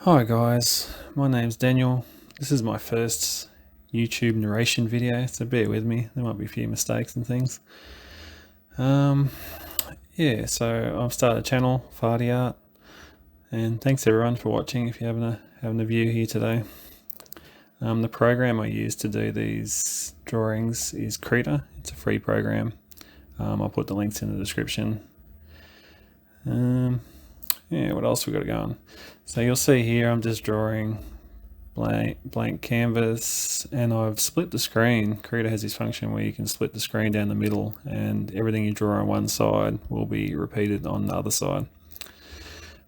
Hi guys, my name's Daniel. This is my first YouTube narration video, so bear with me. There might be a few mistakes and things. Um, yeah, so I've started a channel, Farty Art, and thanks everyone for watching. If you're having a view here today, the program I use to do these drawings is Krita. It's a free program. I'll put the links in the description. Yeah, what else we got going? So you'll see here, I'm just drawing blank canvas, and I've split the screen. Krita has this function where you can split the screen down the middle and everything you draw on one side will be repeated on the other side.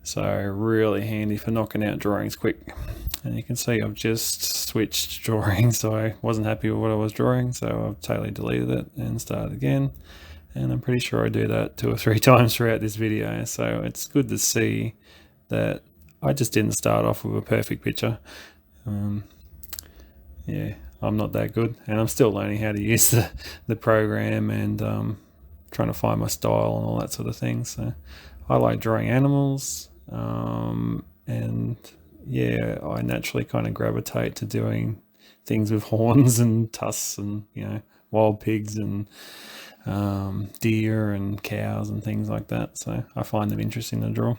So really handy for knocking out drawings quick. And you can see I've just switched drawings, so I wasn't happy with what I was drawing, so I've totally deleted it and started again. And I'm pretty sure I do that 2 or 3 times throughout this video, so it's good to see that I just didn't start off with a perfect picture. Yeah, I'm not that good, and I'm still learning how to use the program and trying to find my style and all that sort of thing. So I like drawing animals, and yeah, I naturally kind of gravitate to doing things with horns and tusks and wild pigs and deer and cows and things like that. So I find them interesting to draw.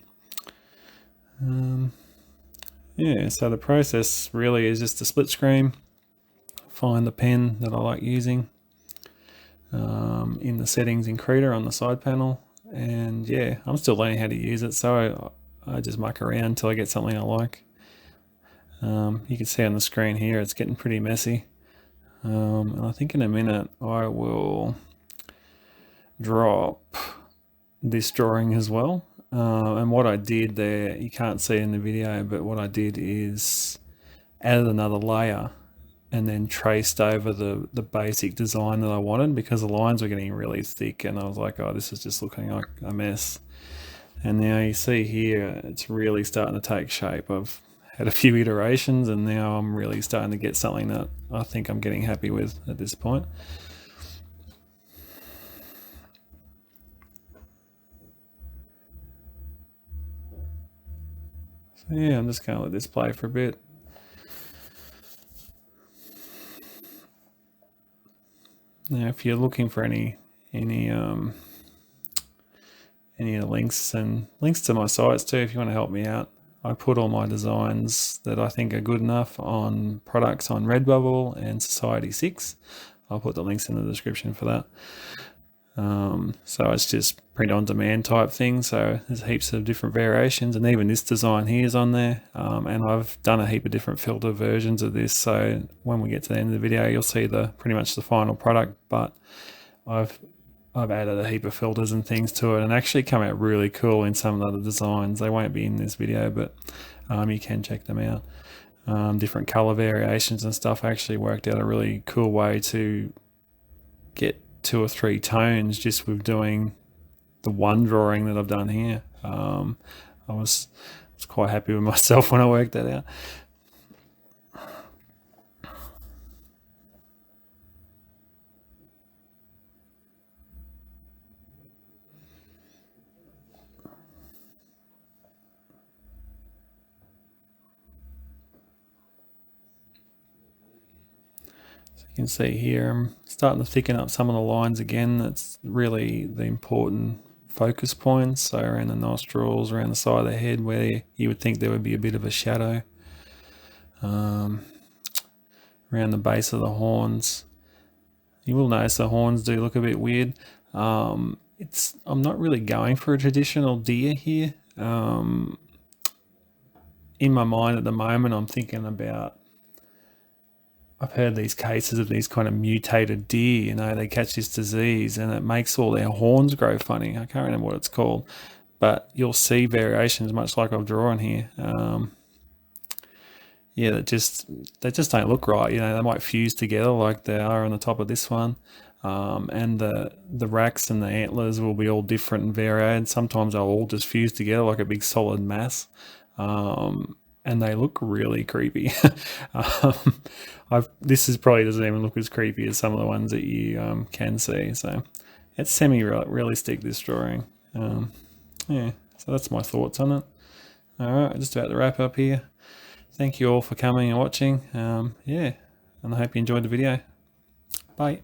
Yeah, so the process really is just a split screen, find the pen that I like using in the settings in Krita on the side panel, and yeah, I'm still learning how to use it, so I just muck around until I get something I like. You can see on the screen here it's getting pretty messy, and I think in a minute I will drop this drawing as well. And what I did there, you can't see in the video, but what I did is added another layer and then traced over the basic design that I wanted, because the lines were getting really thick and I was like, oh, this is just looking like a mess. And now you see here, it's really starting to take shape. I've had a few iterations and now I'm really starting to get something that I think I'm getting happy with at this point. So yeah, I'm just going to let this play for a bit. Now, if you're looking for any links and links to my sites too, if you want to help me out, I put all my designs that I think are good enough on products on Redbubble and Society 6. I'll put the links in the description for that. So it's just print on demand type thing, so there's heaps of different variations, and even this design here is on there, and I've done a heap of different filter versions of this, so when we get to the end of the video you'll see pretty much the final product, but I've added a heap of filters and things to it and actually come out really cool in some of the other designs. They won't be in this video, but you can check them out. Different color variations and stuff. I actually worked out a really cool way to get 2 or 3 tones just with doing the one drawing that I've done here. I was quite happy with myself when I worked that out. You can see here I'm starting to thicken up some of the lines again. That's really the important focus points, so around the nostrils, around the side of the head where you would think there would be a bit of a shadow, around the base of the horns. You will notice the horns do look a bit weird. I'm not really going for a traditional deer here. In my mind at the moment I'm thinking about, I've heard these cases of these kind of mutated deer, they catch this disease and it makes all their horns grow funny. I can't remember what it's called, but you'll see variations much like I've drawn here. Yeah, they just don't look right. They might fuse together like they are on the top of this one. And the racks and the antlers will be all different and varied. Sometimes they'll all just fuse together like a big solid mass. And they look really creepy. This is probably doesn't even look as creepy as some of the ones that you can see. So it's semi-realistic, this drawing. Yeah, so that's my thoughts on it. All right, just about to wrap up here. thank you all for coming and watching. Yeah, and I hope you enjoyed the video. Bye.